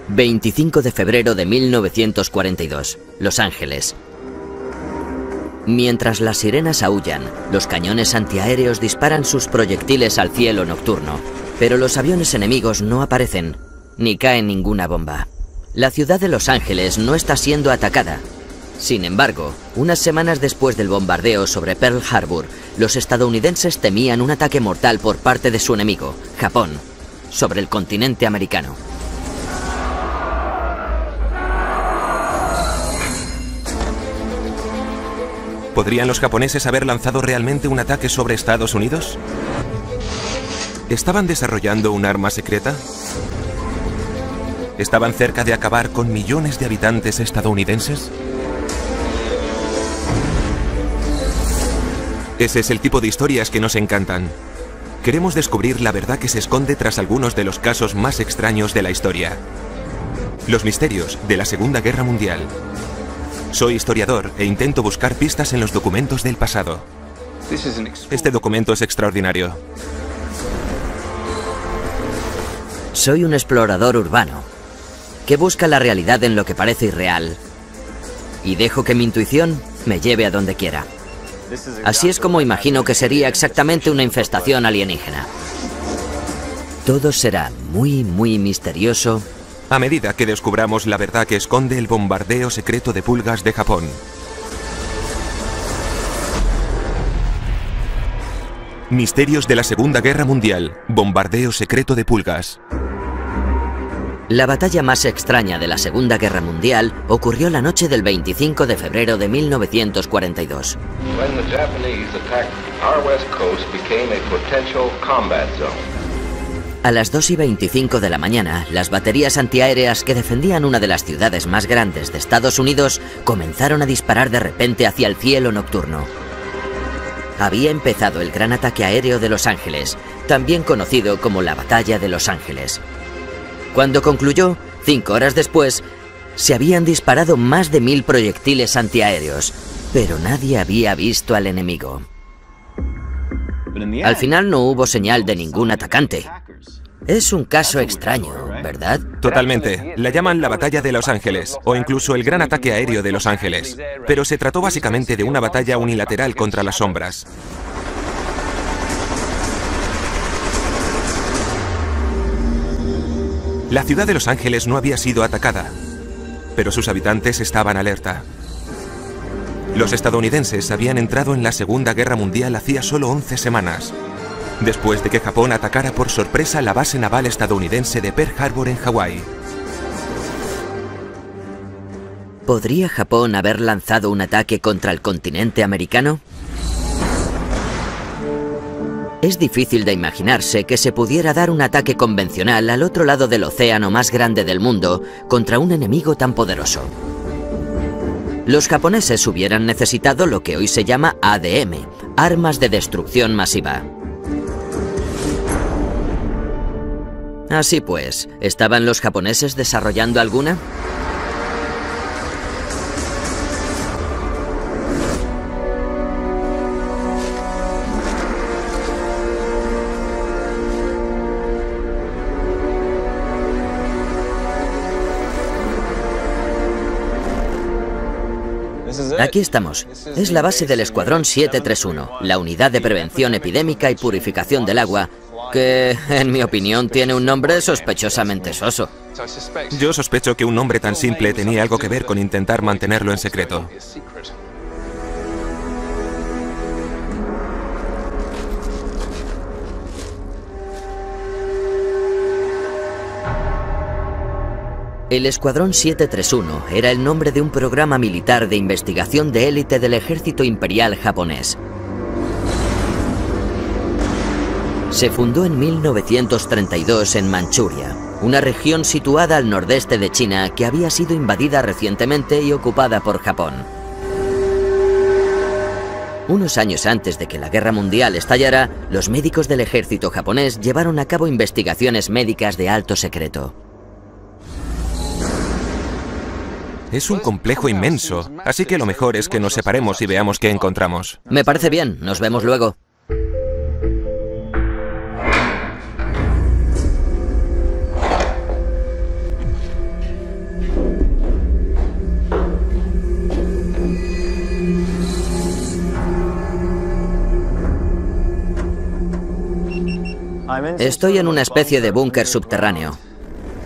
25 de febrero de 1942, Los Ángeles. Mientras las sirenas aúllan, los cañones antiaéreos disparan sus proyectiles al cielo nocturno, pero los aviones enemigos no aparecen, ni cae ninguna bomba. La ciudad de Los Ángeles no está siendo atacada. Sin embargo, unas semanas después del bombardeo sobre Pearl Harbor, los estadounidenses temían un ataque mortal por parte de su enemigo, Japón, sobre el continente americano. ¿Podrían los japoneses haber lanzado realmente un ataque sobre Estados Unidos? ¿Estaban desarrollando un arma secreta? ¿Estaban cerca de acabar con millones de habitantes estadounidenses? Ese es el tipo de historias que nos encantan. Queremos descubrir la verdad que se esconde tras algunos de los casos más extraños de la historia. Los misterios de la Segunda Guerra Mundial. Soy historiador e intento buscar pistas en los documentos del pasado. Este documento es extraordinario. Soy un explorador urbano, que busca la realidad en lo que parece irreal, y dejo que mi intuición me lleve a donde quiera. Así es como imagino que sería exactamente una infestación alienígena. Todo será muy misterioso a medida que descubramos la verdad que esconde el bombardeo secreto de pulgas de Japón. Misterios de la Segunda Guerra Mundial. Bombardeo secreto de pulgas. La batalla más extraña de la Segunda Guerra Mundial ocurrió la noche del 25 de febrero de 1942. A las 2:25 de la mañana, las baterías antiaéreas que defendían una de las ciudades más grandes de Estados Unidos comenzaron a disparar de repente hacia el cielo nocturno. Había empezado el gran ataque aéreo de Los Ángeles, también conocido como la Batalla de Los Ángeles. Cuando concluyó, 5 horas después, se habían disparado más de 1000 proyectiles antiaéreos, pero nadie había visto al enemigo. Al final no hubo señal de ningún atacante. Es un caso extraño, ¿verdad? Totalmente. La llaman la Batalla de Los Ángeles, o incluso el Gran Ataque Aéreo de Los Ángeles. Pero se trató básicamente de una batalla unilateral contra las sombras. La ciudad de Los Ángeles no había sido atacada, pero sus habitantes estaban alerta. Los estadounidenses habían entrado en la Segunda Guerra Mundial hacía solo 11 semanas, después de que Japón atacara por sorpresa la base naval estadounidense de Pearl Harbor en Hawái. ¿Podría Japón haber lanzado un ataque contra el continente americano? Es difícil de imaginarse que se pudiera dar un ataque convencional al otro lado del océano más grande del mundo contra un enemigo tan poderoso. Los japoneses hubieran necesitado lo que hoy se llama ADM, armas de destrucción masiva. Así pues, ¿estaban los japoneses desarrollando alguna? Aquí estamos. Es la base del Escuadrón 731, la unidad de prevención epidémica y purificación del agua, que, en mi opinión, tiene un nombre sospechosamente soso. Yo sospecho que un nombre tan simple tenía algo que ver con intentar mantenerlo en secreto. El Escuadrón 731 era el nombre de un programa militar de investigación de élite del ejército imperial japonés. Se fundó en 1932 en Manchuria, una región situada al nordeste de China que había sido invadida recientemente y ocupada por Japón. Unos años antes de que la Guerra Mundial estallara, los médicos del ejército japonés llevaron a cabo investigaciones médicas de alto secreto. Es un complejo inmenso, así que lo mejor es que nos separemos y veamos qué encontramos. Me parece bien, nos vemos luego. Estoy en una especie de búnker subterráneo.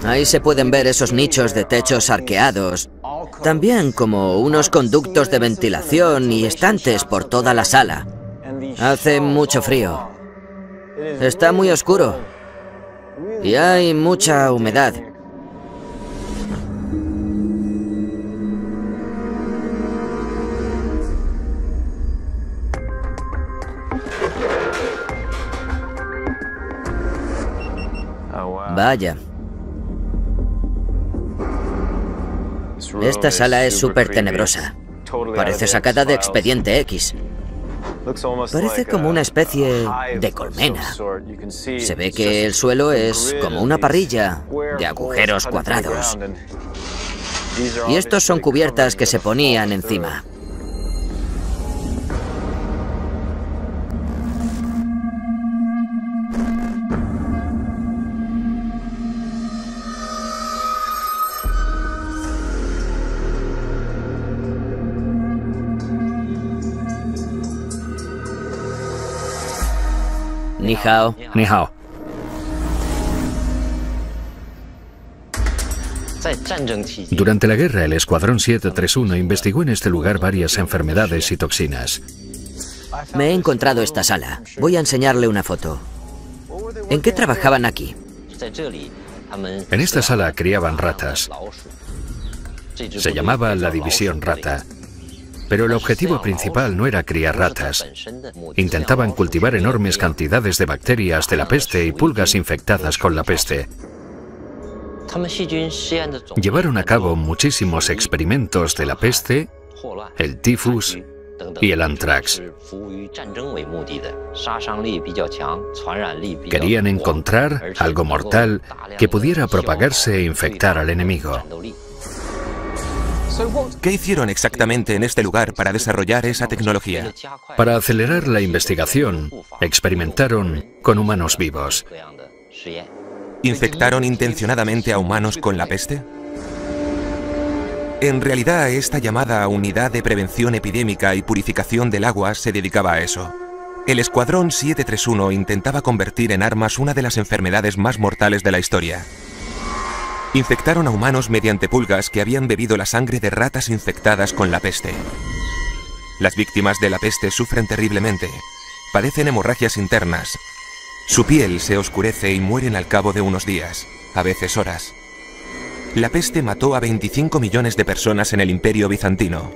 Ahí se pueden ver esos nichos de techos arqueados, también como unos conductos de ventilación y estantes por toda la sala. Hace mucho frío. Está muy oscuro. Y hay mucha humedad. Vaya. Esta sala es súper tenebrosa. Parece sacada de Expediente X. Parece como una especie de colmena. Se ve que el suelo es como una parrilla de agujeros cuadrados. Y estos son cubiertas que se ponían encima. Ni hao. Ni hao. Durante la guerra, el Escuadrón 731 investigó en este lugar varias enfermedades y toxinas. Me he encontrado esta sala. Voy a enseñarle una foto. ¿En qué trabajaban aquí? En esta sala criaban ratas. Se llamaba la División Rata. Pero el objetivo principal no era criar ratas. Intentaban cultivar enormes cantidades de bacterias de la peste y pulgas infectadas con la peste. Llevaron a cabo muchísimos experimentos de la peste, el tifus y el anthrax. Querían encontrar algo mortal que pudiera propagarse e infectar al enemigo. ¿Qué hicieron exactamente en este lugar para desarrollar esa tecnología? Para acelerar la investigación, experimentaron con humanos vivos. ¿Infectaron intencionadamente a humanos con la peste? En realidad, esta llamada Unidad de Prevención Epidémica y Purificación del Agua se dedicaba a eso. El Escuadrón 731 intentaba convertir en armas una de las enfermedades más mortales de la historia. Infectaron a humanos mediante pulgas que habían bebido la sangre de ratas infectadas con la peste. Las víctimas de la peste sufren terriblemente, padecen hemorragias internas. Su piel se oscurece y mueren al cabo de unos días, a veces horas. La peste mató a 25 millones de personas en el Imperio Bizantino.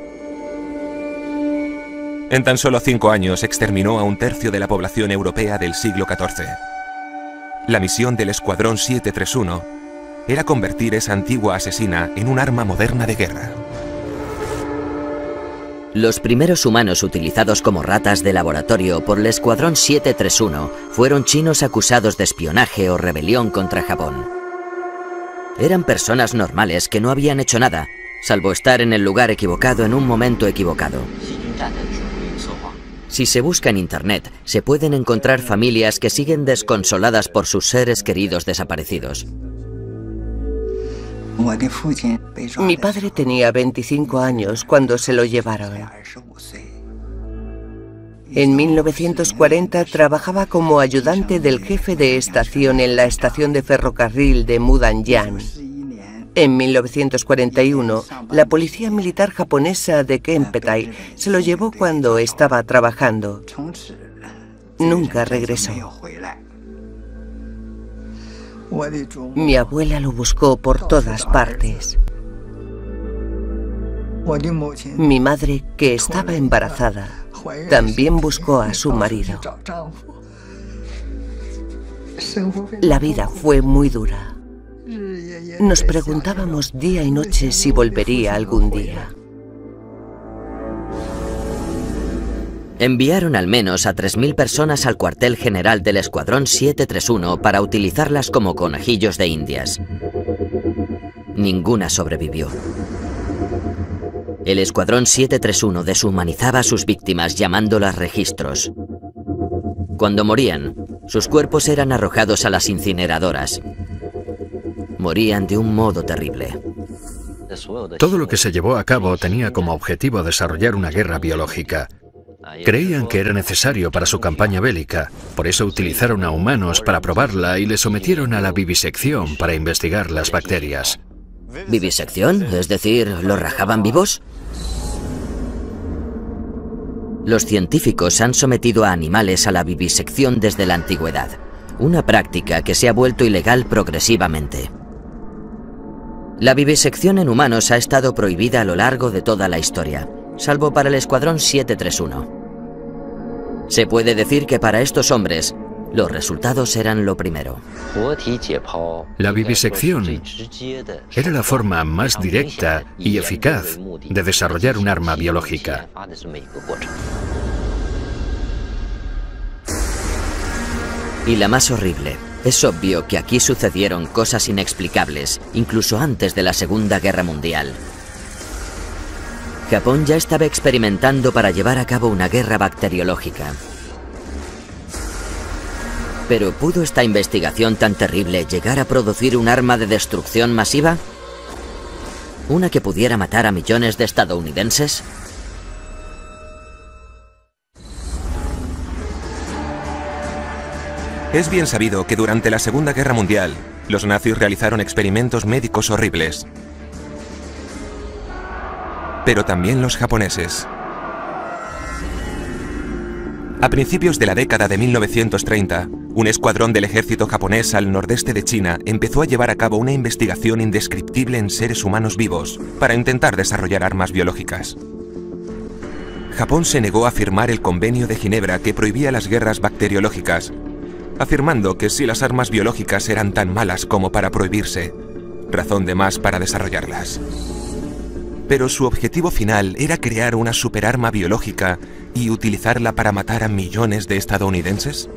En tan solo 5 años exterminó a 1/3 de la población europea del siglo XIV. La misión del Escuadrón 731 era convertir esa antigua asesina en un arma moderna de guerra. Los primeros humanos utilizados como ratas de laboratorio por el Escuadrón 731 fueron chinos acusados de espionaje o rebelión contra Japón. Eran personas normales que no habían hecho nada, salvo estar en el lugar equivocado en un momento equivocado. Si se busca en Internet, se pueden encontrar familias que siguen desconsoladas por sus seres queridos desaparecidos. Mi padre tenía 25 años cuando se lo llevaron. En 1940 trabajaba como ayudante del jefe de estación en la estación de ferrocarril de Mudanyan. En 1941, la policía militar japonesa de Kempeitai se lo llevó cuando estaba trabajando. Nunca regresó. Mi abuela lo buscó por todas partes. Mi madre, que estaba embarazada, también buscó a su marido. La vida fue muy dura. Nos preguntábamos día y noche si volvería algún día. Enviaron al menos a 3.000 personas al cuartel general del Escuadrón 731 para utilizarlas como conejillos de indias. Ninguna sobrevivió. El Escuadrón 731 deshumanizaba a sus víctimas llamándolas registros. Cuando morían, sus cuerpos eran arrojados a las incineradoras. Morían de un modo terrible. Todo lo que se llevó a cabo tenía como objetivo desarrollar una guerra biológica. Creían que era necesario para su campaña bélica, por eso utilizaron a humanos para probarla y les sometieron a la vivisección para investigar las bacterias. ¿Vivisección? Es decir, ¿los rajaban vivos? Los científicos han sometido a animales a la vivisección desde la antigüedad, una práctica que se ha vuelto ilegal progresivamente. La vivisección en humanos ha estado prohibida a lo largo de toda la historia, salvo para el Escuadrón 731. Se puede decir que para estos hombres, los resultados eran lo primero. La vivisección era la forma más directa y eficaz de desarrollar un arma biológica. Y la más horrible. Es obvio que aquí sucedieron cosas inexplicables, incluso antes de la Segunda Guerra Mundial. Japón ya estaba experimentando para llevar a cabo una guerra bacteriológica. ¿Pero pudo esta investigación tan terrible llegar a producir un arma de destrucción masiva? ¿Una que pudiera matar a millones de estadounidenses? Es bien sabido que durante la Segunda Guerra Mundial, los nazis realizaron experimentos médicos horribles. Pero también los japoneses. A principios de la década de 1930, un escuadrón del ejército japonés al nordeste de China empezó a llevar a cabo una investigación indescriptible en seres humanos vivos para intentar desarrollar armas biológicas. Japón se negó a firmar el Convenio de Ginebra que prohibía las guerras bacteriológicas, afirmando que si las armas biológicas eran tan malas como para prohibirse, razón de más para desarrollarlas. Pero su objetivo final era crear una superarma biológica y utilizarla para matar a millones de estadounidenses.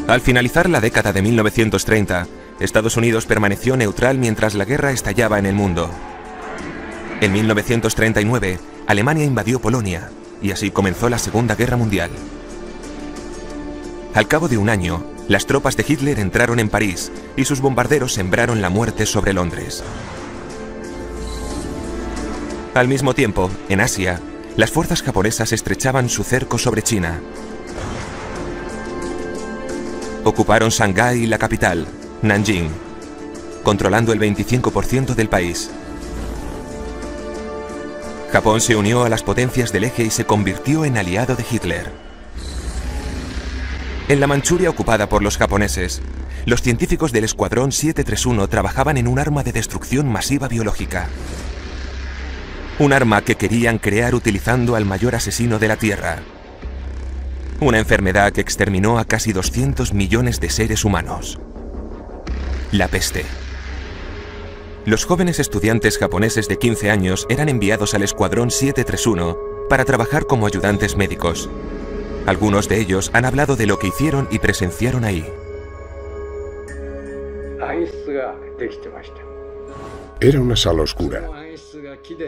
Al finalizar la década de 1930, Estados Unidos permaneció neutral mientras la guerra estallaba en el mundo. En 1939, Alemania invadió Polonia, y así comenzó la Segunda Guerra Mundial. Al cabo de un año, las tropas de Hitler entraron en París y sus bombarderos sembraron la muerte sobre Londres. Al mismo tiempo, en Asia, las fuerzas japonesas estrechaban su cerco sobre China. Ocuparon Shanghái y la capital, Nanjing, controlando el 25% del país. Japón se unió a las potencias del eje y se convirtió en aliado de Hitler. En la Manchuria ocupada por los japoneses, los científicos del Escuadrón 731 trabajaban en un arma de destrucción masiva biológica. Un arma que querían crear utilizando al mayor asesino de la Tierra. Una enfermedad que exterminó a casi 200 millones de seres humanos. La peste. Los jóvenes estudiantes japoneses de 15 años eran enviados al Escuadrón 731 para trabajar como ayudantes médicos. Algunos de ellos han hablado de lo que hicieron y presenciaron ahí. Era una sala oscura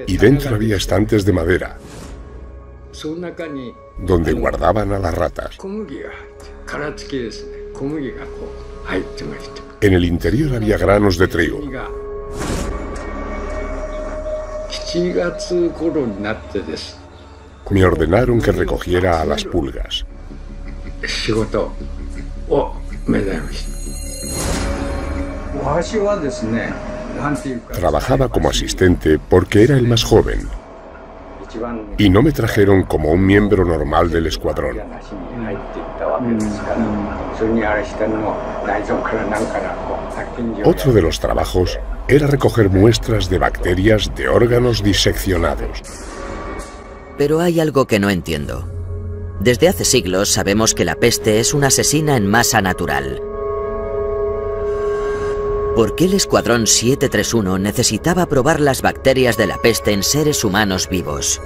y dentro había estantes de madera donde guardaban a las ratas. En el interior había granos de trigo. Me ordenaron que recogiera a las pulgas. Trabajaba como asistente porque era el más joven y no me trajeron como un miembro normal del escuadrón. Otro de los trabajos era recoger muestras de bacterias de órganos diseccionados. Pero hay algo que no entiendo. Desde hace siglos sabemos que la peste es una asesina en masa natural. ¿Por qué el Escuadrón 731 necesitaba probar las bacterias de la peste en seres humanos vivos?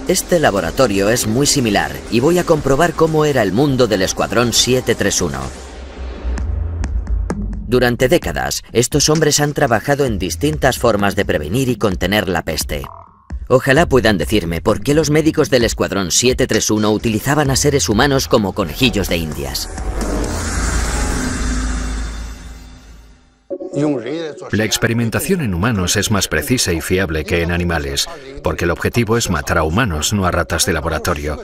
Este laboratorio es muy similar y voy a comprobar cómo era el mundo del Escuadrón 731. Durante décadas, estos hombres han trabajado en distintas formas de prevenir y contener la peste. Ojalá puedan decirme por qué los médicos del Escuadrón 731 utilizaban a seres humanos como conejillos de indias. La experimentación en humanos es más precisa y fiable que en animales, porque el objetivo es matar a humanos, no a ratas de laboratorio.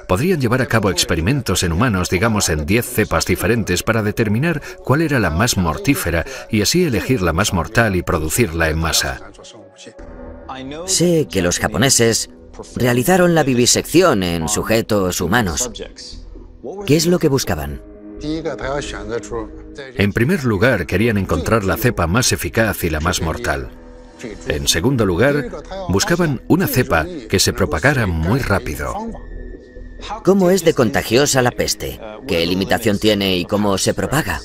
Podrían llevar a cabo experimentos en humanos, digamos en 10 cepas diferentes, para determinar cuál era la más mortífera y así elegir la más mortal y producirla en masa. Sé que los japoneses realizaron la vivisección en sujetos humanos. ¿Qué es lo que buscaban? En primer lugar, querían encontrar la cepa más eficaz y la más mortal. En segundo lugar, buscaban una cepa que se propagara muy rápido. ¿Cómo es de contagiosa la peste? ¿Qué limitación tiene y cómo se propaga?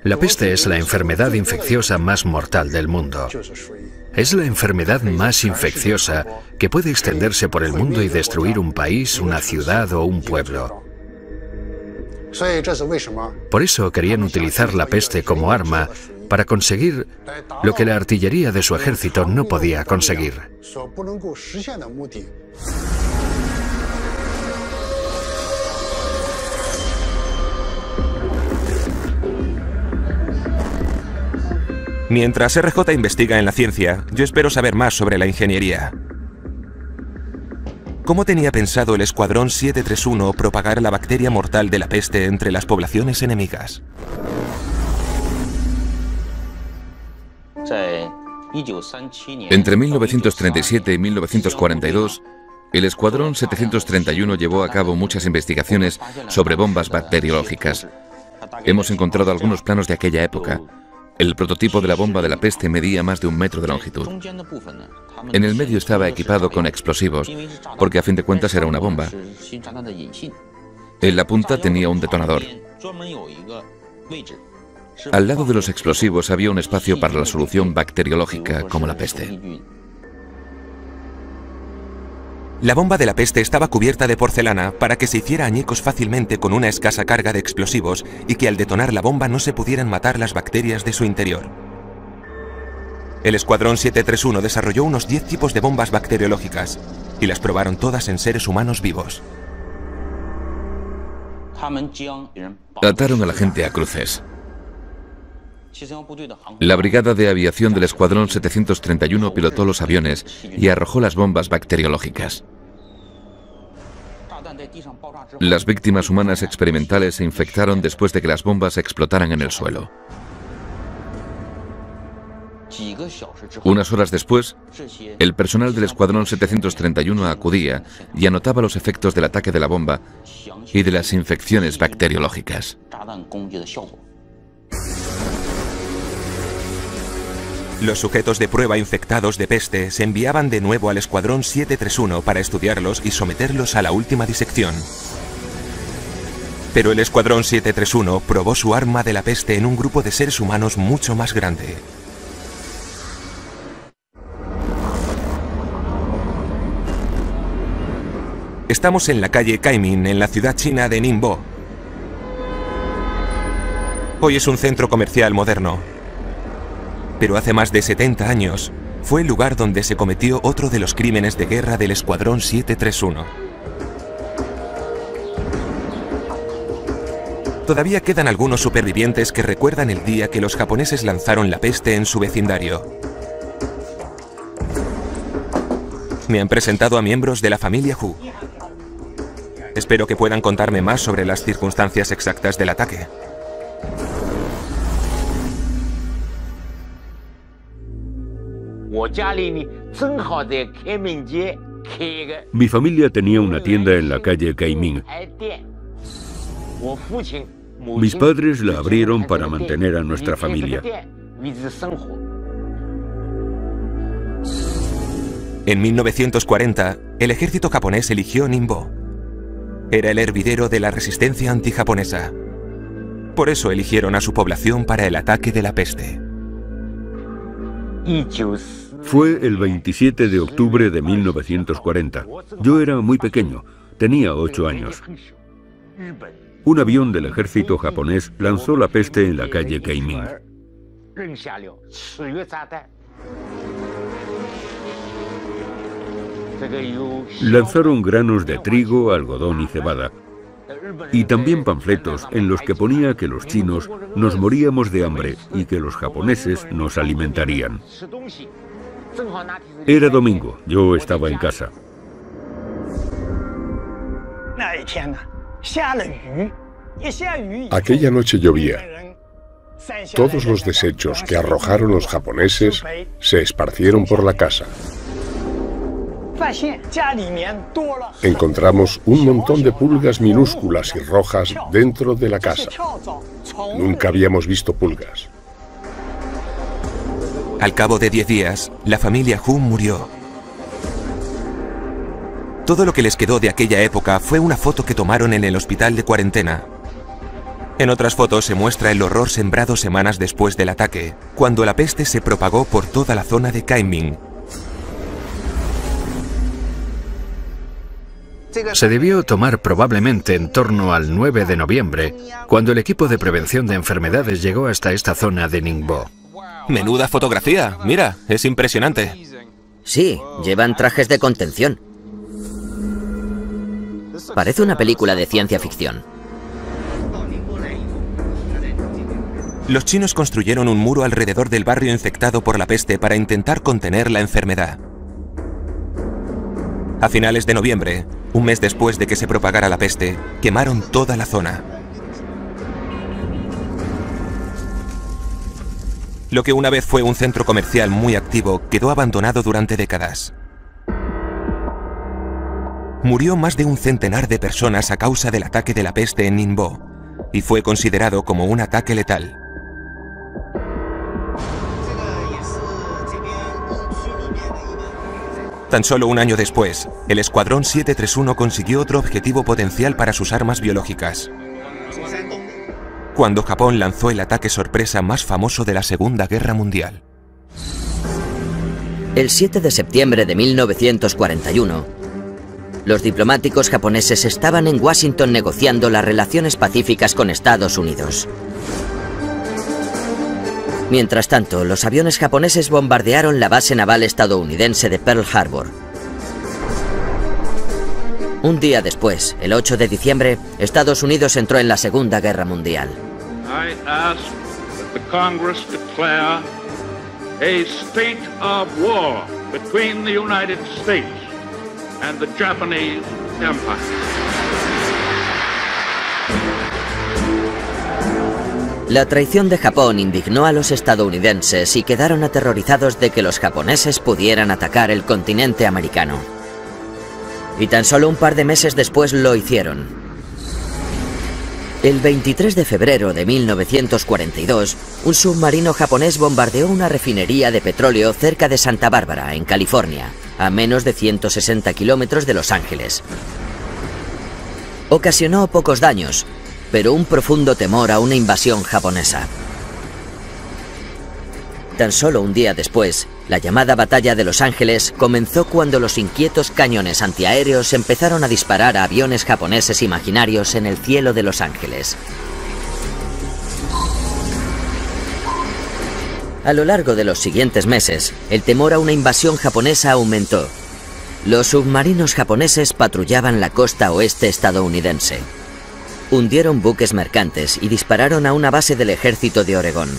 La peste es la enfermedad infecciosa más mortal del mundo. Es la enfermedad más infecciosa que puede extenderse por el mundo y destruir un país, una ciudad o un pueblo. Por eso querían utilizar la peste como arma para conseguir lo que la artillería de su ejército no podía conseguir. Mientras RJ investiga en la ciencia, yo espero saber más sobre la ingeniería. ¿Cómo tenía pensado el Escuadrón 731 propagar la bacteria mortal de la peste entre las poblaciones enemigas? Entre 1937 y 1942, el Escuadrón 731 llevó a cabo muchas investigaciones sobre bombas bacteriológicas. Hemos encontrado algunos planos de aquella época. El prototipo de la bomba de la peste medía más de 1 metro de longitud. En el medio estaba equipado con explosivos, porque a fin de cuentas era una bomba. En la punta tenía un detonador. Al lado de los explosivos había un espacio para la solución bacteriológica, como la peste. La bomba de la peste estaba cubierta de porcelana para que se hiciera añicos fácilmente con una escasa carga de explosivos y que al detonar la bomba no se pudieran matar las bacterias de su interior. El Escuadrón 731 desarrolló unos 10 tipos de bombas bacteriológicas y las probaron todas en seres humanos vivos. Ataron a la gente a cruces. La brigada de aviación del Escuadrón 731 pilotó los aviones y arrojó las bombas bacteriológicas. Las víctimas humanas experimentales se infectaron después de que las bombas explotaran en el suelo. Unas horas después, el personal del Escuadrón 731 acudía y anotaba los efectos del ataque de la bomba y de las infecciones bacteriológicas. Los sujetos de prueba infectados de peste se enviaban de nuevo al Escuadrón 731 para estudiarlos y someterlos a la última disección. Pero el Escuadrón 731 probó su arma de la peste en un grupo de seres humanos mucho más grande. Estamos en la calle Kaiming, en la ciudad china de Ningbo. Hoy es un centro comercial moderno. Pero hace más de 70 años fue el lugar donde se cometió otro de los crímenes de guerra del Escuadrón 731. Todavía quedan algunos supervivientes que recuerdan el día que los japoneses lanzaron la peste en su vecindario. Me han presentado a miembros de la familia Hu. Espero que puedan contarme más sobre las circunstancias exactas del ataque. Mi familia tenía una tienda en la calle Kaiming. Mis padres la abrieron para mantener a nuestra familia. En 1940, el ejército japonés eligió Ningbo. Era el hervidero de la resistencia antijaponesa. Por eso eligieron a su población para el ataque de la peste. Fue el 27 de octubre de 1940. Yo era muy pequeño, tenía 8 años. Un avión del ejército japonés lanzó la peste en la calle Kaiming. Lanzaron granos de trigo, algodón y cebada. Y también panfletos en los que ponía que los chinos nos moríamos de hambre y que los japoneses nos alimentarían. Era domingo, yo estaba en casa. Aquella noche llovía. Todos los desechos que arrojaron los japoneses se esparcieron por la casa. Encontramos un montón de pulgas minúsculas y rojas dentro de la casa. Nunca habíamos visto pulgas. Al cabo de 10 días, la familia Hu murió. Todo lo que les quedó de aquella época fue una foto que tomaron en el hospital de cuarentena. En otras fotos se muestra el horror sembrado semanas después del ataque, cuando la peste se propagó por toda la zona de Kaiming. Se debió tomar probablemente en torno al 9 de noviembre, cuando el equipo de prevención de enfermedades llegó hasta esta zona de Ningbo. Menuda fotografía, mira, es impresionante. Sí, llevan trajes de contención. Parece una película de ciencia ficción. Los chinos construyeron un muro alrededor del barrio infectado por la peste para intentar contener la enfermedad. A finales de noviembre, un mes después de que se propagara la peste, quemaron toda la zona. Lo que una vez fue un centro comercial muy activo quedó abandonado durante décadas. Murió más de un centenar de personas a causa del ataque de la peste en Ningbo, y fue considerado como un ataque letal. Tan solo un año después, el Escuadrón 731 consiguió otro objetivo potencial para sus armas biológicas, cuando Japón lanzó el ataque sorpresa más famoso de la Segunda Guerra Mundial. El 7 de septiembre de 1941, los diplomáticos japoneses estaban en Washington negociando las relaciones pacíficas con Estados Unidos. Mientras tanto, los aviones japoneses bombardearon la base naval estadounidense de Pearl Harbor. Un día después, el 8 de diciembre, Estados Unidos entró en la Segunda Guerra Mundial. I ask that the Congress declare a state of war between the United States and the Japanese Empire. La traición de Japón indignó a los estadounidenses y quedaron aterrorizados de que los japoneses pudieran atacar el continente americano. Y tan solo un par de meses después lo hicieron. El 23 de febrero de 1942, un submarino japonés bombardeó una refinería de petróleo cerca de Santa Bárbara, en California, a menos de 160 kilómetros de Los Ángeles. Ocasionó pocos daños, pero un profundo temor a una invasión japonesa. Tan solo un día después, la llamada Batalla de Los Ángeles comenzó cuando los inquietos cañones antiaéreos empezaron a disparar a aviones japoneses imaginarios en el cielo de Los Ángeles. A lo largo de los siguientes meses, el temor a una invasión japonesa aumentó. Los submarinos japoneses patrullaban la costa oeste estadounidense. Hundieron buques mercantes y dispararon a una base del ejército de Oregón.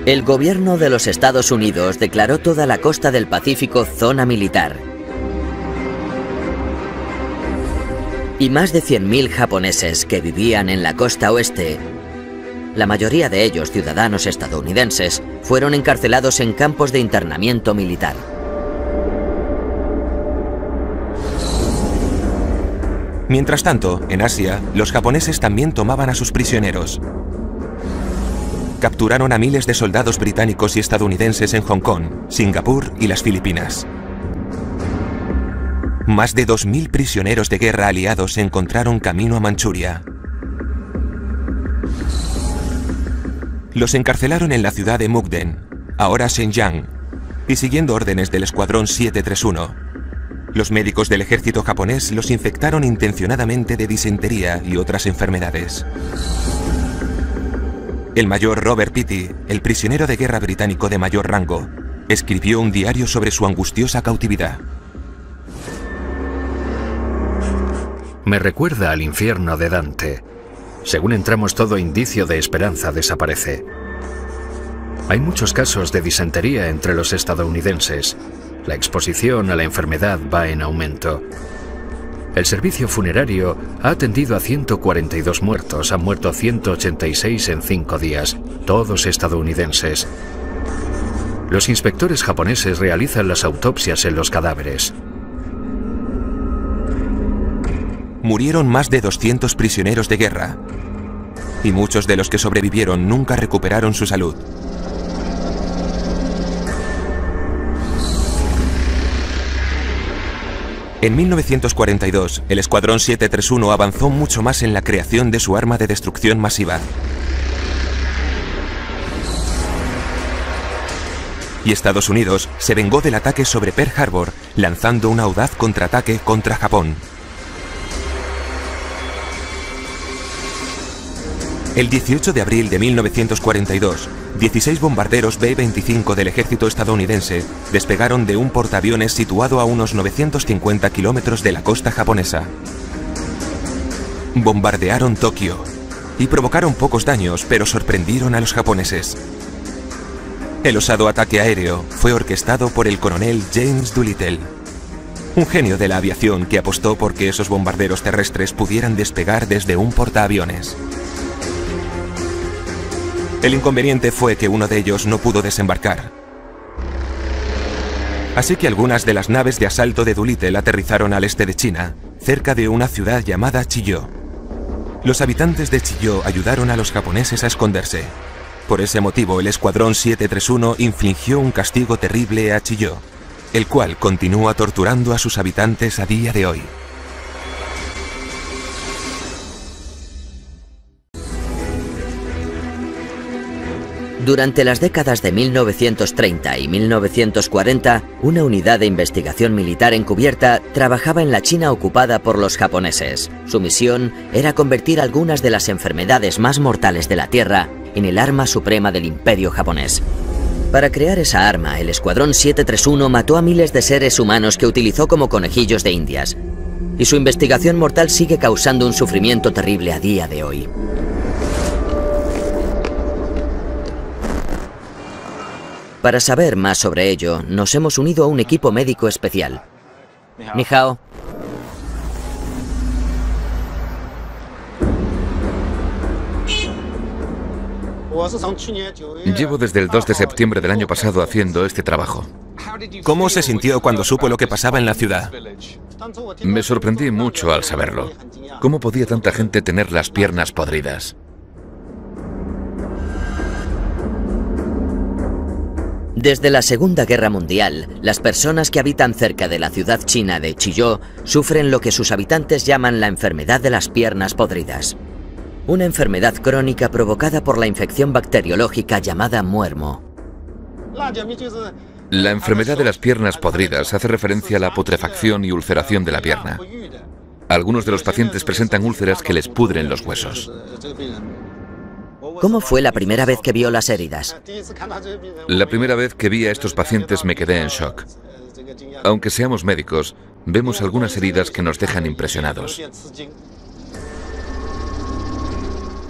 El gobierno de los Estados Unidos declaró toda la costa del Pacífico zona militar. Y más de 100.000 japoneses que vivían en la costa oeste, la mayoría de ellos ciudadanos estadounidenses, fueron encarcelados en campos de internamiento militar. Mientras tanto, en Asia, los japoneses también tomaban a sus prisioneros. Capturaron a miles de soldados británicos y estadounidenses en Hong Kong, Singapur y las Filipinas. Más de 2.000 prisioneros de guerra aliados encontraron camino a Manchuria. Los encarcelaron en la ciudad de Mukden, ahora Shenyang, y siguiendo órdenes del Escuadrón 731. Los médicos del ejército japonés los infectaron intencionadamente de disentería y otras enfermedades. El mayor Robert Petty, el prisionero de guerra británico de mayor rango, escribió un diario sobre su angustiosa cautividad. Me recuerda al infierno de Dante. Según entramos, todo indicio de esperanza desaparece. Hay muchos casos de disentería entre los estadounidenses. La exposición a la enfermedad va en aumento. El servicio funerario ha atendido a 142 muertos, han muerto 186 en 5 días, todos estadounidenses. Los inspectores japoneses realizan las autopsias en los cadáveres. Murieron más de 200 prisioneros de guerra, y muchos de los que sobrevivieron nunca recuperaron su salud. En 1942, el Escuadrón 731 avanzó mucho más en la creación de su arma de destrucción masiva. Y Estados Unidos se vengó del ataque sobre Pearl Harbor, lanzando un audaz contraataque contra Japón. El 18 de abril de 1942, 16 bombarderos B-25 del ejército estadounidense despegaron de un portaaviones situado a unos 950 kilómetros de la costa japonesa. Bombardearon Tokio y provocaron pocos daños, pero sorprendieron a los japoneses. El osado ataque aéreo fue orquestado por el coronel James Doolittle, un genio de la aviación que apostó por que esos bombarderos terrestres pudieran despegar desde un portaaviones. El inconveniente fue que uno de ellos no pudo desembarcar. Así que algunas de las naves de asalto de Doolittle aterrizaron al este de China, cerca de una ciudad llamada Chiyó. Los habitantes de Chiyó ayudaron a los japoneses a esconderse. Por ese motivo, el Escuadrón 731 infligió un castigo terrible a Chiyó, el cual continúa torturando a sus habitantes a día de hoy. Durante las décadas de 1930 y 1940, una unidad de investigación militar encubierta trabajaba en la China ocupada por los japoneses. Su misión era convertir algunas de las enfermedades más mortales de la Tierra en el arma suprema del imperio japonés. Para crear esa arma, el Escuadrón 731 mató a miles de seres humanos que utilizó como conejillos de indias. Y su investigación mortal sigue causando un sufrimiento terrible a día de hoy. Para saber más sobre ello, nos hemos unido a un equipo médico especial. Ni hao. Llevo desde el 2 de septiembre del año pasado haciendo este trabajo. ¿Cómo se sintió cuando supo lo que pasaba en la ciudad? Me sorprendí mucho al saberlo. ¿Cómo podía tanta gente tener las piernas podridas? Desde la Segunda Guerra Mundial, las personas que habitan cerca de la ciudad china de Chiyó sufren lo que sus habitantes llaman la enfermedad de las piernas podridas. Una enfermedad crónica provocada por la infección bacteriológica llamada muermo. La enfermedad de las piernas podridas hace referencia a la putrefacción y ulceración de la pierna. Algunos de los pacientes presentan úlceras que les pudren los huesos. ¿Cómo fue la primera vez que vio las heridas? La primera vez que vi a estos pacientes me quedé en shock. Aunque seamos médicos, vemos algunas heridas que nos dejan impresionados.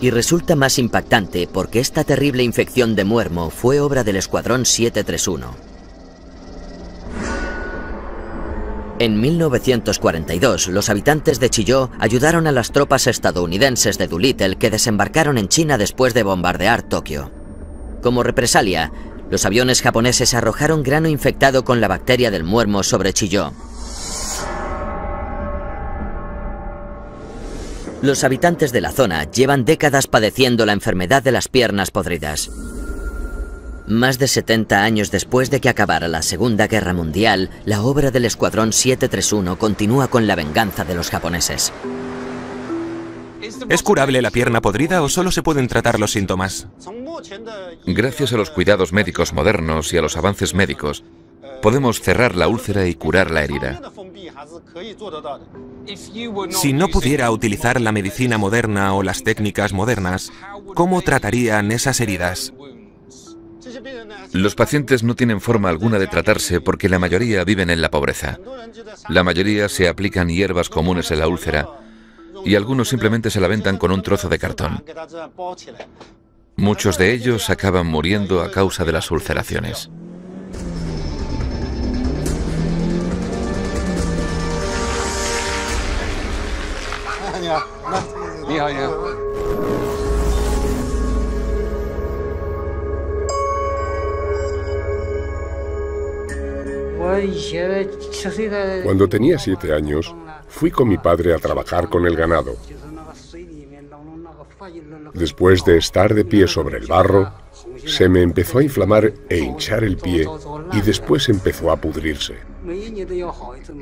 Y resulta más impactante porque esta terrible infección de muermo fue obra del Escuadrón 731. En 1942, los habitantes de Chiyó ayudaron a las tropas estadounidenses de Doolittle que desembarcaron en China después de bombardear Tokio. Como represalia, los aviones japoneses arrojaron grano infectado con la bacteria del muermo sobre Chiyó. Los habitantes de la zona llevan décadas padeciendo la enfermedad de las piernas podridas. Más de 70 años después de que acabara la Segunda Guerra Mundial, la obra del Escuadrón 731 continúa con la venganza de los japoneses. ¿Es curable la pierna podrida o solo se pueden tratar los síntomas? Gracias a los cuidados médicos modernos y a los avances médicos, podemos cerrar la úlcera y curar la herida. Si no pudiera utilizar la medicina moderna o las técnicas modernas, ¿cómo tratarían esas heridas? Los pacientes no tienen forma alguna de tratarse porque la mayoría viven en la pobreza. La mayoría se aplican hierbas comunes en la úlcera y algunos simplemente se la vendan con un trozo de cartón. Muchos de ellos acaban muriendo a causa de las ulceraciones. Cuando tenía 7 años, fui con mi padre a trabajar con el ganado. Después de estar de pie sobre el barro, se me empezó a inflamar e hinchar el pie y después empezó a pudrirse.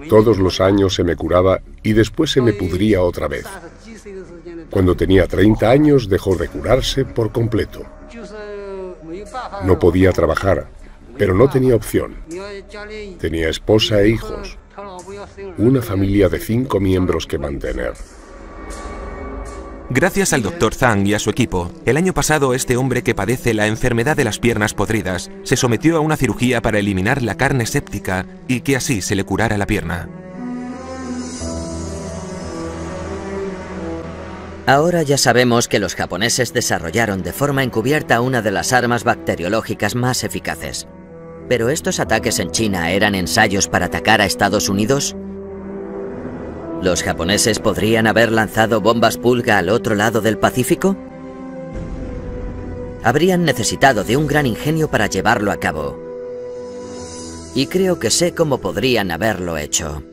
Todos los años se me curaba y después se me pudría otra vez. Cuando tenía 30 años dejó de curarse por completo. No podía trabajar, pero no tenía opción. Tenía esposa e hijos, una familia de 5 miembros que mantener. Gracias al Dr. Zhang y a su equipo, el año pasado este hombre que padece la enfermedad de las piernas podridas se sometió a una cirugía para eliminar la carne séptica y que así se le curara la pierna. Ahora ya sabemos que los japoneses desarrollaron de forma encubierta una de las armas bacteriológicas más eficaces. ¿Pero estos ataques en China eran ensayos para atacar a Estados Unidos? ¿Los japoneses podrían haber lanzado bombas pulga al otro lado del Pacífico? Habrían necesitado de un gran ingenio para llevarlo a cabo. Y creo que sé cómo podrían haberlo hecho.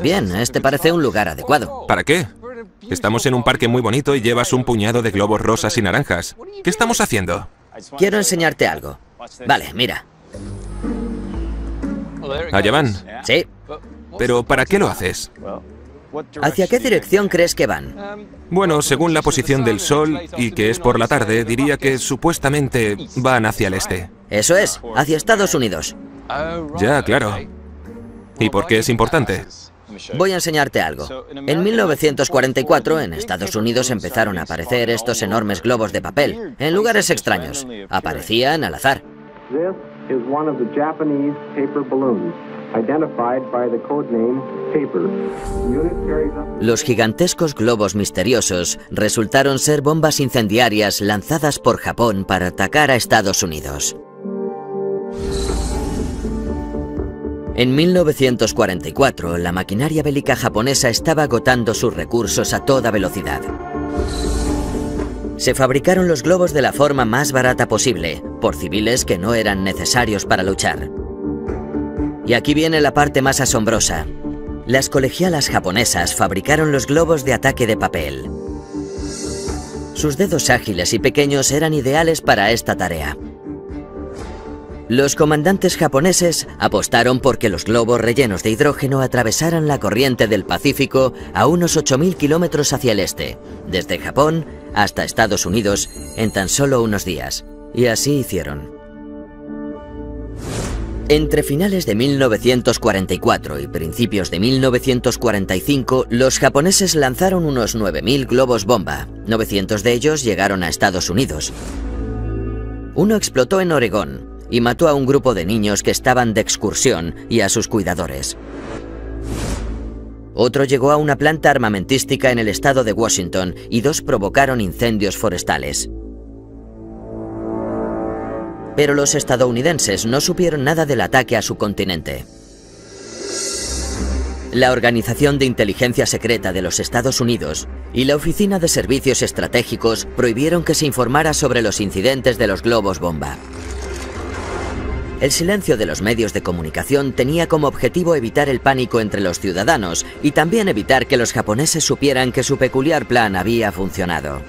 Bien, este parece un lugar adecuado. ¿Para qué? Estamos en un parque muy bonito y llevas un puñado de globos rosas y naranjas. ¿Qué estamos haciendo? Quiero enseñarte algo. Vale, mira. ¿Allá van? Sí. ¿Pero para qué lo haces? ¿Hacia qué dirección crees que van? Bueno, según la posición del sol y que es por la tarde, diría que supuestamente van hacia el este. Eso es, hacia Estados Unidos. Ya, claro. ¿Y por qué es importante? Voy a enseñarte algo. En 1944, en Estados Unidos empezaron a aparecer estos enormes globos de papel, en lugares extraños. Aparecían al azar. Los gigantescos globos misteriosos resultaron ser bombas incendiarias lanzadas por Japón para atacar a Estados Unidos. En 1944, la maquinaria bélica japonesa estaba agotando sus recursos a toda velocidad. Se fabricaron los globos de la forma más barata posible, por civiles que no eran necesarios para luchar. Y aquí viene la parte más asombrosa. Las colegialas japonesas fabricaron los globos de ataque de papel. Sus dedos ágiles y pequeños eran ideales para esta tarea. Los comandantes japoneses apostaron por que los globos rellenos de hidrógeno atravesaran la corriente del Pacífico a unos 8.000 kilómetros hacia el este, desde Japón hasta Estados Unidos, en tan solo unos días. Y así hicieron. Entre finales de 1944 y principios de 1945, los japoneses lanzaron unos 9.000 globos bomba. 900 de ellos llegaron a Estados Unidos. Uno explotó en Oregón y mató a un grupo de niños que estaban de excursión y a sus cuidadores. Otro llegó a una planta armamentística en el estado de Washington y 2 provocaron incendios forestales. Pero los estadounidenses no supieron nada del ataque a su continente. La Organización de Inteligencia Secreta de los Estados Unidos y la Oficina de Servicios Estratégicos prohibieron que se informara sobre los incidentes de los globos bomba. El silencio de los medios de comunicación tenía como objetivo evitar el pánico entre los ciudadanos y también evitar que los japoneses supieran que su peculiar plan había funcionado,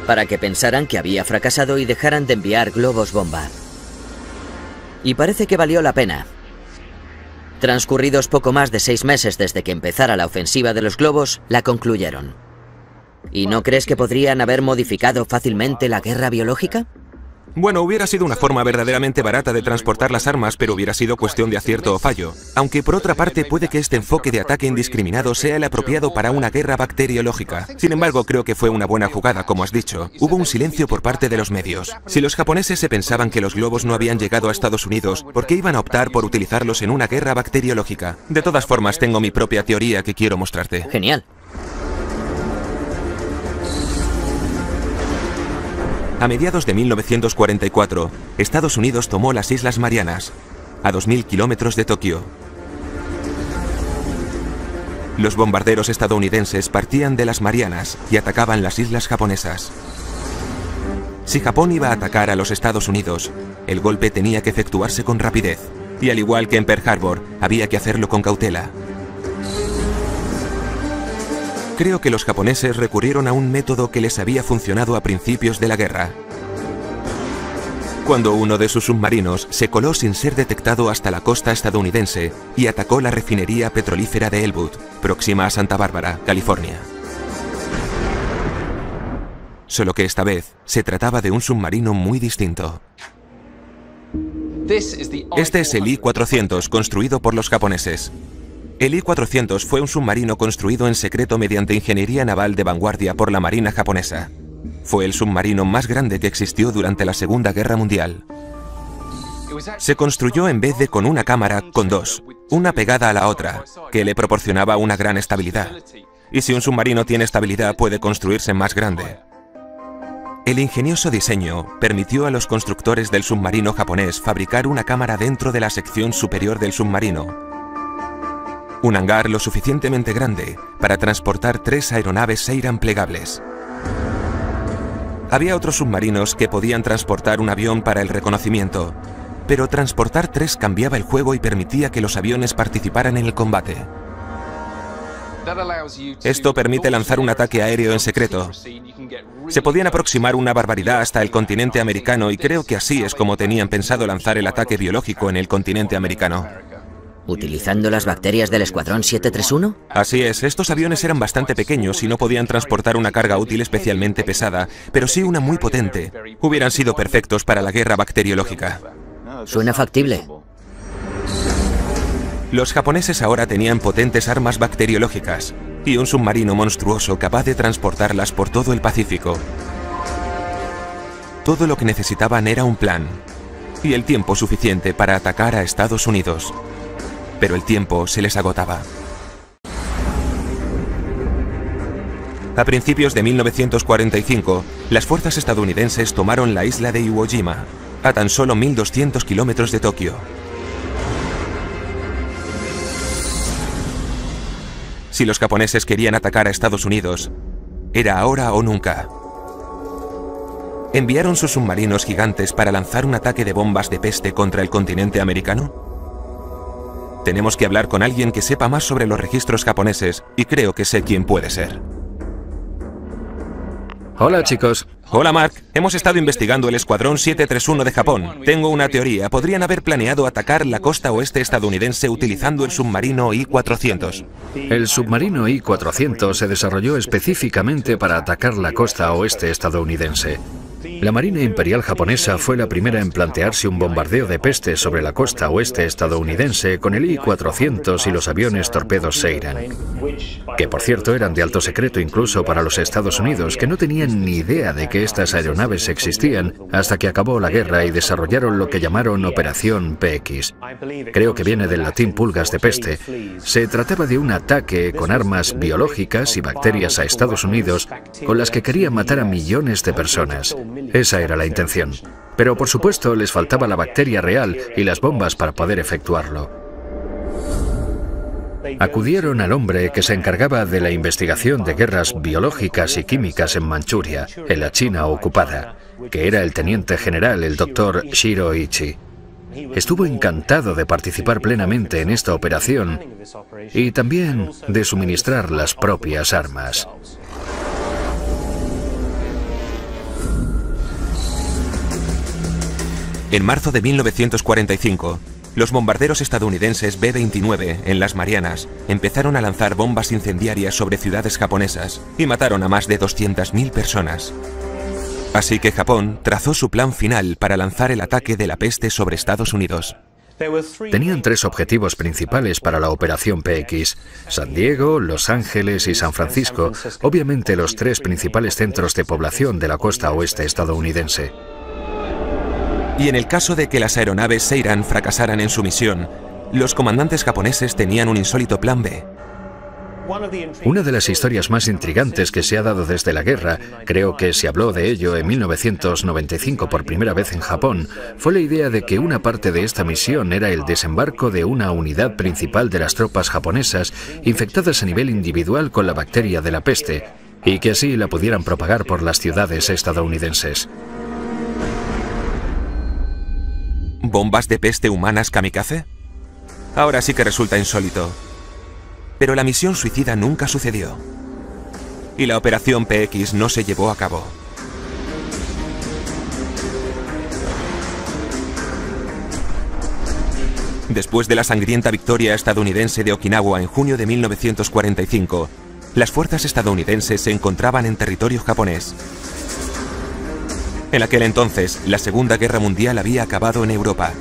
para que pensaran que había fracasado y dejaran de enviar globos bomba. Y parece que valió la pena. Transcurridos poco más de 6 meses desde que empezara la ofensiva de los globos, la concluyeron. ¿Y no crees que podrían haber modificado fácilmente la guerra biológica? Bueno, hubiera sido una forma verdaderamente barata de transportar las armas, pero hubiera sido cuestión de acierto o fallo. Aunque por otra parte puede que este enfoque de ataque indiscriminado sea el apropiado para una guerra bacteriológica. Sin embargo, creo que fue una buena jugada, como has dicho. Hubo un silencio por parte de los medios. Si los japoneses se pensaban que los globos no habían llegado a Estados Unidos, ¿por qué iban a optar por utilizarlos en una guerra bacteriológica? De todas formas, tengo mi propia teoría que quiero mostrarte. Genial. A mediados de 1944, Estados Unidos tomó las Islas Marianas, a 2.000 kilómetros de Tokio. Los bombarderos estadounidenses partían de las Marianas y atacaban las islas japonesas. Si Japón iba a atacar a los Estados Unidos, el golpe tenía que efectuarse con rapidez, y al igual que en Pearl Harbor, había que hacerlo con cautela. Creo que los japoneses recurrieron a un método que les había funcionado a principios de la guerra. Cuando uno de sus submarinos se coló sin ser detectado hasta la costa estadounidense y atacó la refinería petrolífera de Elwood, próxima a Santa Bárbara, California. Solo que esta vez se trataba de un submarino muy distinto. Este es el I-400, construido por los japoneses. El I-400 fue un submarino construido en secreto mediante ingeniería naval de vanguardia por la Marina japonesa. Fue el submarino más grande que existió durante la Segunda Guerra Mundial. Se construyó en vez de con una cámara, con dos, una pegada a la otra, que le proporcionaba una gran estabilidad. Y si un submarino tiene estabilidad, puede construirse más grande. El ingenioso diseño permitió a los constructores del submarino japonés fabricar una cámara dentro de la sección superior del submarino. Un hangar lo suficientemente grande para transportar 3 aeronaves Seiran plegables. Había otros submarinos que podían transportar un avión para el reconocimiento, pero transportar 3 cambiaba el juego y permitía que los aviones participaran en el combate. Esto permite lanzar un ataque aéreo en secreto. Se podían aproximar una barbaridad hasta el continente americano y creo que así es como tenían pensado lanzar el ataque biológico en el continente americano. ¿Utilizando las bacterias del Escuadrón 731? Así es, estos aviones eran bastante pequeños y no podían transportar una carga útil especialmente pesada, pero sí una muy potente. Hubieran sido perfectos para la guerra bacteriológica. Suena factible. Los japoneses ahora tenían potentes armas bacteriológicas y un submarino monstruoso capaz de transportarlas por todo el Pacífico. Todo lo que necesitaban era un plan y el tiempo suficiente para atacar a Estados Unidos. Pero el tiempo se les agotaba. A principios de 1945, las fuerzas estadounidenses tomaron la isla de Iwo Jima, a tan solo 1.200 kilómetros de Tokio. Si los japoneses querían atacar a Estados Unidos, era ahora o nunca. ¿Enviaron sus submarinos gigantes para lanzar un ataque de bombas de peste contra el continente americano? Tenemos que hablar con alguien que sepa más sobre los registros japoneses y creo que sé quién puede ser. Hola, chicos. Hola, Mark. Hemos estado investigando el Escuadrón 731 de Japón. Tengo una teoría. Podrían haber planeado atacar la costa oeste estadounidense utilizando el submarino I-400. El submarino I-400 se desarrolló específicamente para atacar la costa oeste estadounidense. La Marina Imperial japonesa fue la primera en plantearse un bombardeo de peste sobre la costa oeste estadounidense con el I-400 y los aviones torpedos Seiran, que por cierto eran de alto secreto incluso para los Estados Unidos, que no tenían ni idea de que estas aeronaves existían hasta que acabó la guerra y desarrollaron lo que llamaron Operación PX. Creo que viene del latín pulgas de peste. Se trataba de un ataque con armas biológicas y bacterias a Estados Unidos con las que querían matar a millones de personas. Esa era la intención. Pero por supuesto les faltaba la bacteria real y las bombas para poder efectuarlo. Acudieron al hombre que se encargaba de la investigación de guerras biológicas y químicas en Manchuria, en la China ocupada, que era el teniente general, el Dr. Shiro Ichi. Estuvo encantado de participar plenamente en esta operación y también de suministrar las propias armas. En marzo de 1945, los bombarderos estadounidenses B-29 en las Marianas empezaron a lanzar bombas incendiarias sobre ciudades japonesas y mataron a más de 200.000 personas. Así que Japón trazó su plan final para lanzar el ataque de la peste sobre Estados Unidos. Tenían 3 objetivos principales para la Operación PX: San Diego, Los Ángeles y San Francisco, obviamente los 3 principales centros de población de la costa oeste estadounidense. Y en el caso de que las aeronaves Seiran fracasaran en su misión, los comandantes japoneses tenían un insólito plan B. Una de las historias más intrigantes que se ha dado desde la guerra, creo que se habló de ello en 1995 por primera vez en Japón, fue la idea de que una parte de esta misión era el desembarco de una unidad principal de las tropas japonesas infectadas a nivel individual con la bacteria de la peste, y que así la pudieran propagar por las ciudades estadounidenses. ¿Bombas de peste humanas kamikaze? Ahora sí que resulta insólito. Pero la misión suicida nunca sucedió. Y la Operación PX no se llevó a cabo. Después de la sangrienta victoria estadounidense de Okinawa en junio de 1945, las fuerzas estadounidenses se encontraban en territorio japonés. En aquel entonces, la Segunda Guerra Mundial había acabado en Europa.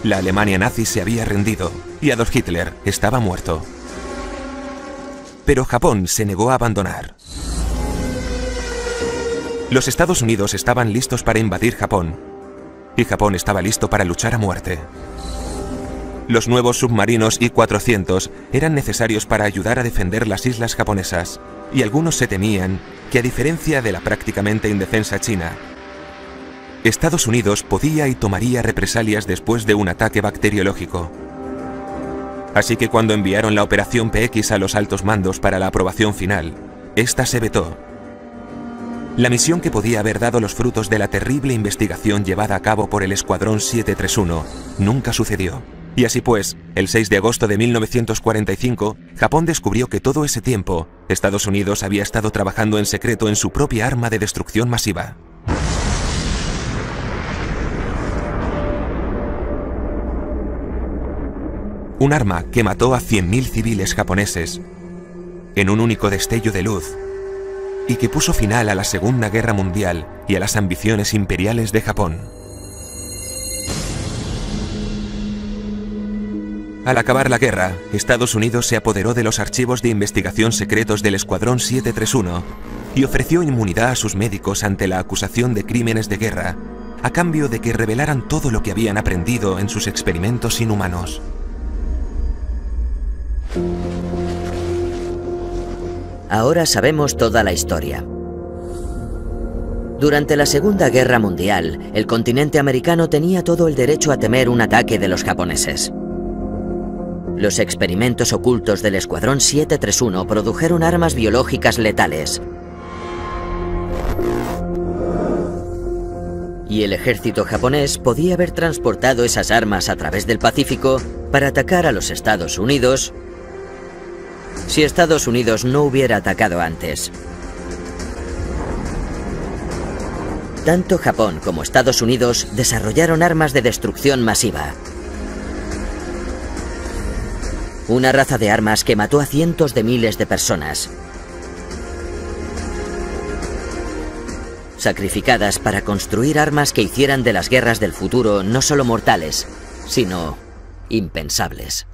La Alemania nazi se había rendido y Adolf Hitler estaba muerto. Pero Japón se negó a abandonar. Los Estados Unidos estaban listos para invadir Japón, y Japón estaba listo para luchar a muerte. Los nuevos submarinos I-400 eran necesarios para ayudar a defender las islas japonesas, y algunos se temían que, a diferencia de la prácticamente indefensa China, Estados Unidos podía y tomaría represalias después de un ataque bacteriológico. Así que cuando enviaron la Operación PX a los altos mandos para la aprobación final, esta se vetó. La misión que podía haber dado los frutos de la terrible investigación llevada a cabo por el Escuadrón 731 nunca sucedió. Y así pues, el 6 de agosto de 1945, Japón descubrió que todo ese tiempo, Estados Unidos había estado trabajando en secreto en su propia arma de destrucción masiva. Un arma que mató a 100.000 civiles japoneses en un único destello de luz y que puso final a la Segunda Guerra Mundial y a las ambiciones imperiales de Japón. Al acabar la guerra, Estados Unidos se apoderó de los archivos de investigación secretos del Escuadrón 731 y ofreció inmunidad a sus médicos ante la acusación de crímenes de guerra, a cambio de que revelaran todo lo que habían aprendido en sus experimentos inhumanos. Ahora sabemos toda la historia. Durante la Segunda Guerra Mundial, el continente americano tenía todo el derecho a temer un ataque de los japoneses. Los experimentos ocultos del Escuadrón 731 produjeron armas biológicas letales. Y el ejército japonés podía haber transportado esas armas a través del Pacífico para atacar a los Estados Unidos si Estados Unidos no hubiera atacado antes. Tanto Japón como Estados Unidos desarrollaron armas de destrucción masiva. Una raza de armas que mató a cientos de miles de personas, sacrificadas para construir armas que hicieran de las guerras del futuro no solo mortales, sino impensables.